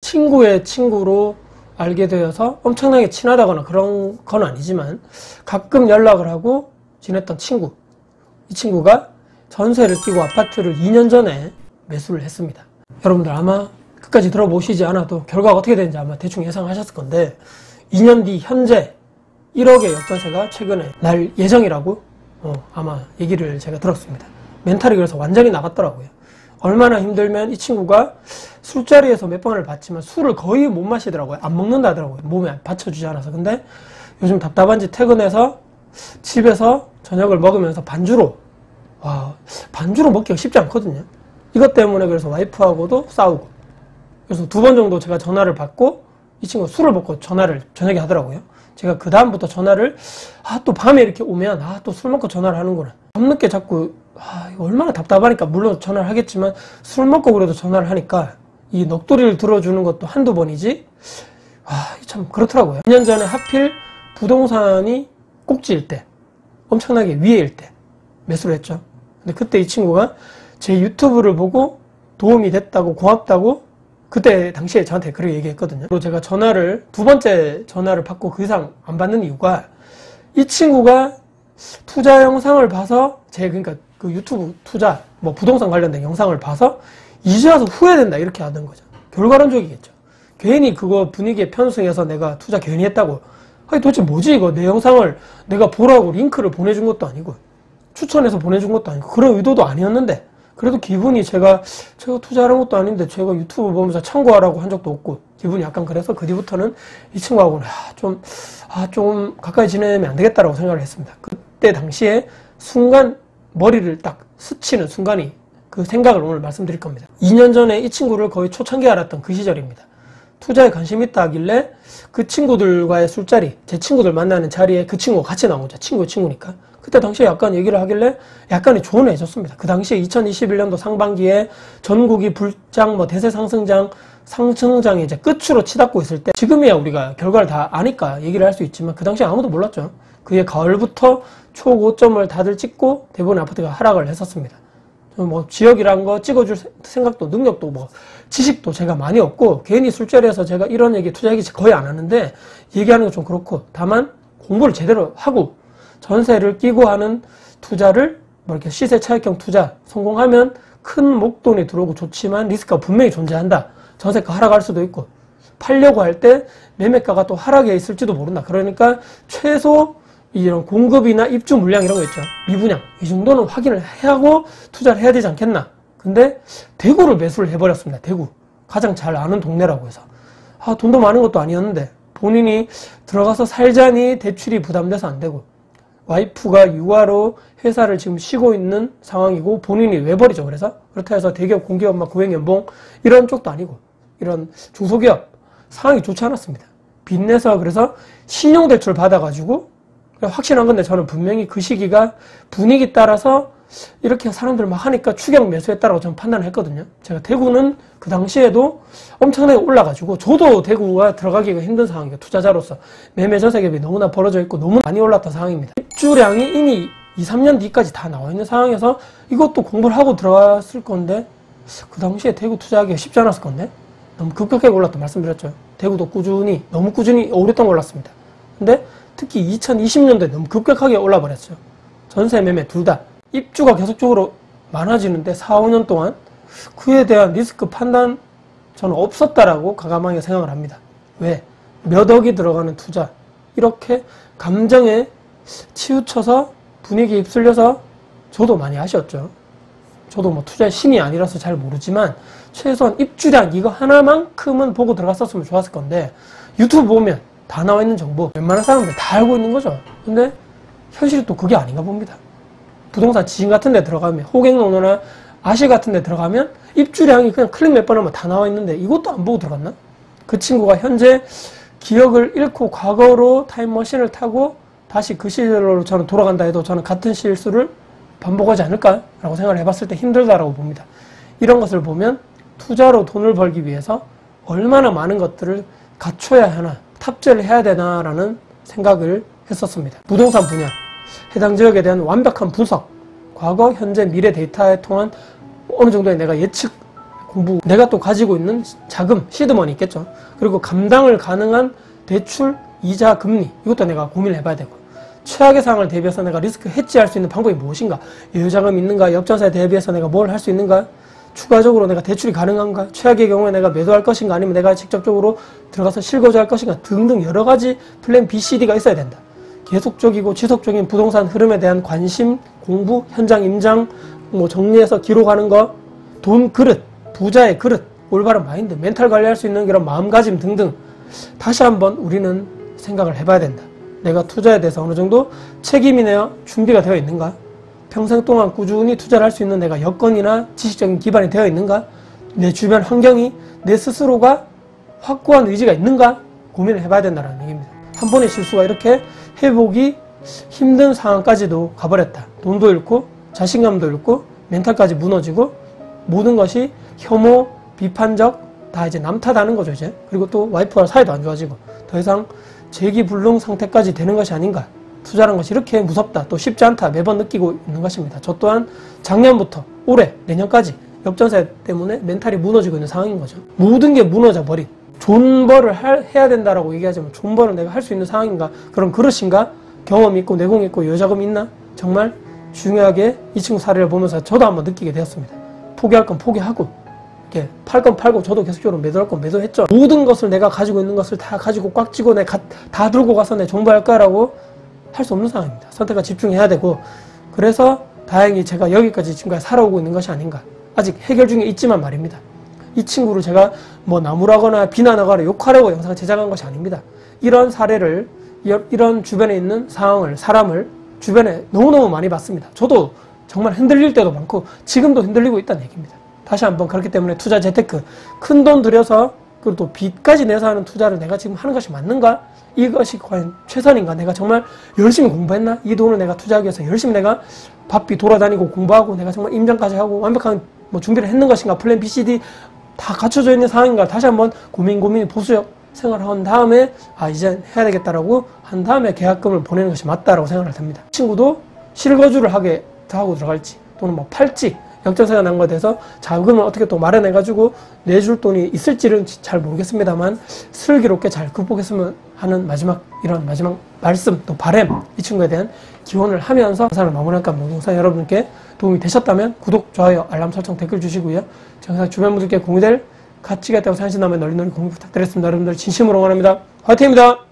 친구의 친구로 알게 되어서 엄청나게 친하다거나 그런 건 아니지만 가끔 연락을 하고 지냈던 친구. 이 친구가 전세를 끼고 아파트를 2년 전에 매수를 했습니다. 여러분들 아마 끝까지 들어보시지 않아도 결과가 어떻게 되는지 아마 대충 예상하셨을 건데 2년 뒤 현재 1억의 역전세가 최근에 날 예정이라고 아마 얘기를 제가 들었습니다. 멘탈이 그래서 완전히 나갔더라고요. 얼마나 힘들면 이 친구가 술자리에서 몇 번을 봤지만 술을 거의 못 마시더라고요. 안 먹는다 하더라고요. 몸에 받쳐주지 않아서. 근데 요즘 답답한지 퇴근해서 집에서 저녁을 먹으면서 반주로 먹기가 쉽지 않거든요. 이것 때문에 그래서 와이프하고도 싸우고, 그래서 2번 정도 제가 전화를 받고 이 친구가 술을 먹고 전화를 저녁에 하더라고요. 제가 그 다음부터 전화를 또 밤에 이렇게 오면 또 술 먹고 전화를 하는구나. 밤늦게 자꾸 이거 얼마나 답답하니까 물론 전화를 하겠지만 술 먹고 그래도 전화를 하니까 이 넋두리를 들어주는 것도 한두 번이지 참 그렇더라고요. 2년 전에 하필 부동산이 꼭지일 때, 엄청나게 위에일 때 매수를 했죠. 근데 그때 이 친구가 제 유튜브를 보고 도움이 됐다고, 고맙다고 그때 당시에 저한테 그렇게 얘기했거든요. 그리고 제가 전화를 2번째 전화를 받고 그 이상 안 받는 이유가 이 친구가 투자 영상을 봐서 그러니까 그 유튜브 투자 부동산 관련된 영상을 봐서 이제 와서 후회된다 이렇게 하는 거죠. 결과론적이겠죠. 괜히 그거 분위기에 편승해서 내가 투자 괜히 했다고, 도대체 뭐지 이거, 내 영상을 내가 보라고 링크를 보내준 것도 아니고 추천해서 보내준 것도 아니고 그런 의도도 아니었는데, 그래도 기분이 제가 투자하는 것도 아닌데 제가 유튜브 보면서 참고하라고 한 적도 없고 기분이 약간 그래서 그 뒤부터는 이 친구하고는 좀 가까이 지내면 안 되겠다라고 생각을 했습니다. 그때 당시에 순간 머리를 딱 스치는 순간이 그 생각을 오늘 말씀드릴 겁니다. 2년 전에 이 친구를 거의 초창기에 알았던 그 시절입니다. 투자에 관심 있다 하길래 그 친구들과의 술자리, 제 친구들 만나는 자리에 그 친구가 같이 나온 거죠. 친구니까. 그때 당시에 약간 얘기를 하길래 약간의 조언을 해줬습니다. 그 당시에 2021년도 상반기에 전국이 불장, 대세 상승장이 이제 끝으로 치닫고 있을 때, 지금이야 우리가 결과를 다 아니까 얘기를 할 수 있지만 그 당시에 아무도 몰랐죠. 그해 가을부터 초고점을 다들 찍고 대부분의 아파트가 하락을 했었습니다. 지역이란 거 찍어줄 생각도, 능력도, 지식도 제가 많이 없고, 괜히 술자리에서 제가 이런 얘기, 투자 얘기 거의 안 하는데, 얘기하는 건 좀 그렇고, 다만, 공부를 제대로 하고, 전세를 끼고 하는 투자를, 이렇게 시세 차익형 투자, 성공하면 큰 목돈이 들어오고 좋지만, 리스크가 분명히 존재한다. 전세가 하락할 수도 있고, 팔려고 할 때, 매매가가 또 하락해 있을지도 모른다. 그러니까, 최소, 이런 공급이나 입주 물량 이런 거 있죠. 미분양. 이 정도는 확인을 하고 투자를 해야 되지 않겠나. 근데 대구를 매수를 해버렸습니다. 대구. 가장 잘 아는 동네라고 해서. 돈도 많은 것도 아니었는데 본인이 들어가서 살자니 대출이 부담돼서 안 되고, 와이프가 육아로 회사를 지금 쉬고 있는 상황이고 본인이 외벌이죠. 그래서 그렇다 해서 대기업, 공기업, 고액연봉 이런 쪽도 아니고 이런 중소기업 상황이 좋지 않았습니다. 빚내서 그래서 신용대출 받아가지고, 확실한 건데 저는 분명히 그 시기가 분위기 따라서 이렇게 사람들 막 하니까 추격 매수했다라고 저는 판단을 했거든요. 제가 대구는 그 당시에도 엄청나게 올라가지고 저도 대구가 들어가기가 힘든 상황이에요. 투자자로서 매매 전세 갭이 너무나 벌어져 있고 너무 많이 올랐던 상황입니다. 입주량이 이미 2, 3년 뒤까지 다 나와 있는 상황에서 이것도 공부를 하고 들어갔을 건데, 그 당시에 대구 투자하기가 쉽지 않았을 건데 너무 급격하게 올랐다 말씀드렸죠. 대구도 너무 꾸준히 오랫동안 올랐습니다. 근데 특히 2020년도에 너무 급격하게 올라버렸어요. 전세 매매 둘 다. 입주가 계속적으로 많아지는데 4, 5년 동안 그에 대한 리스크 판단 저는 없었다라고 과감하게 생각을 합니다. 왜? 몇 억이 들어가는 투자. 이렇게 감정에 치우쳐서 분위기에 휩쓸려서 저도 많이 아쉬웠죠. 저도 투자의 신이 아니라서 잘 모르지만 최소한 입주량 이거 하나만큼은 보고 들어갔었으면 좋았을 건데, 유튜브 보면 다 나와 있는 정보 웬만한 사람들 다 알고 있는 거죠. 근데 현실이 또 그게 아닌가 봅니다. 부동산 지인 같은 데 들어가면, 호갱노노나 아시 같은 데 들어가면 입주량이 그냥 클릭 몇 번 하면 다 나와 있는데 이것도 안 보고 들어갔나? 그 친구가 현재 기억을 잃고 과거로 타임머신을 타고 다시 그 시절로 저는 돌아간다 해도 저는 같은 실수를 반복하지 않을까라고 생각을 해봤을 때 힘들다라고 봅니다. 이런 것을 보면 투자로 돈을 벌기 위해서 얼마나 많은 것들을 갖춰야 하나, 탑재를 해야 되나라는 생각을 했었습니다. 부동산 분야, 해당 지역에 대한 완벽한 분석, 과거, 현재, 미래 데이터에 통한 어느 정도의 내가 예측, 공부, 내가 또 가지고 있는 자금, 시드머니 있겠죠. 그리고 감당을 가능한 대출, 이자, 금리, 이것도 내가 고민을 해봐야 되고, 최악의 상황을 대비해서 내가 리스크 해지할 수 있는 방법이 무엇인가, 여유자금이 있는가, 역전세에 대비해서 내가 뭘 할 수 있는가, 추가적으로 내가 대출이 가능한가, 최악의 경우에 내가 매도할 것인가, 아니면 내가 직접적으로 들어가서 실거주할 것인가 등등 여러 가지 플랜 B, C, D가 있어야 된다. 계속적이고 지속적인 부동산 흐름에 대한 관심, 공부, 현장 임장, 뭐 정리해서 기록하는 거, 돈 그릇, 부자의 그릇, 올바른 마인드, 멘탈 관리할 수 있는 그런 마음가짐 등등 다시 한번 우리는 생각을 해봐야 된다. 내가 투자에 대해서 어느 정도 책임이 내어 준비가 되어 있는가? 평생 동안 꾸준히 투자를 할 수 있는 내가 여건이나 지식적인 기반이 되어 있는가? 내 주변 환경이 내 스스로가 확고한 의지가 있는가? 고민을 해봐야 된다는 얘기입니다. 한 번의 실수가 이렇게 회복이 힘든 상황까지도 가버렸다. 돈도 잃고 자신감도 잃고 멘탈까지 무너지고 모든 것이 혐오, 비판적, 다 이제 남 탓하는 거죠 이제. 그리고 또 와이프와 사이도 안 좋아지고 더 이상 재기불능 상태까지 되는 것이 아닌가. 투자라는 것이 이렇게 무섭다, 또 쉽지 않다 매번 느끼고 있는 것입니다. 저 또한 작년부터 올해, 내년까지 역전세 때문에 멘탈이 무너지고 있는 상황인 거죠. 모든 게 무너져 버린, 존버를 해야 된다라고 얘기하지만 존버를 내가 할 수 있는 상황인가, 그런 그릇인가, 경험이 있고 내공이 있고 여자금이 있나, 정말 중요하게 이 친구 사례를 보면서 저도 한번 느끼게 되었습니다. 포기할 건 포기하고, 이렇게 팔 건 팔고, 저도 계속적으로 매도할 건 매도했죠. 모든 것을 내가 가지고 있는 것을 다 가지고 꽉 쥐고 내가 다 들고 가서 내 존버할까라고 할 수 없는 상황입니다. 선택과 집중해야 되고, 그래서 다행히 제가 여기까지 지금까지 살아오고 있는 것이 아닌가. 아직 해결 중에 있지만 말입니다. 이 친구를 제가 뭐 나무라거나 비난하거나 욕하려고 영상을 제작한 것이 아닙니다. 이런 사례를, 이런 주변에 있는 상황을, 사람을 주변에 너무너무 많이 봤습니다. 저도 정말 흔들릴 때도 많고 지금도 흔들리고 있다는 얘기입니다. 다시 한번, 그렇기 때문에 투자 재테크, 큰 돈 들여서 그리고 또 빚까지 내서 하는 투자를 내가 지금 하는 것이 맞는가? 이것이 과연 최선인가? 내가 정말 열심히 공부했나? 이 돈을 내가 투자하기 위해서 열심히 내가 바삐 돌아다니고 공부하고 내가 정말 임장까지 하고 완벽한 뭐 준비를 했는 것인가? 플랜 B, C, D 다 갖춰져 있는 상황인가? 다시 한번 고민 보수적 생활을 한 다음에 이제 해야 되겠다라고 한 다음에 계약금을 보내는 것이 맞다라고 생각을 합니다. 친구도 실거주를 하고 들어갈지, 또는 뭐 팔지, 역전세가 난 것에 대해서 자금을 어떻게 또 마련해가지고 내줄 돈이 있을지는 잘 모르겠습니다만 슬기롭게 잘 극복했으면 하는 마지막 말씀, 또 바람, 이 친구에 대한 기원을 하면서 영상을 마무리할까 합니다. 영상 여러분께 도움이 되셨다면 구독, 좋아요, 알람 설정, 댓글 주시고요. 영상 주변 분들께 공유될 가치가 있다고 생각하신다면 널리 공유 부탁드리겠습니다. 여러분들 진심으로 응원합니다. 화이팅입니다.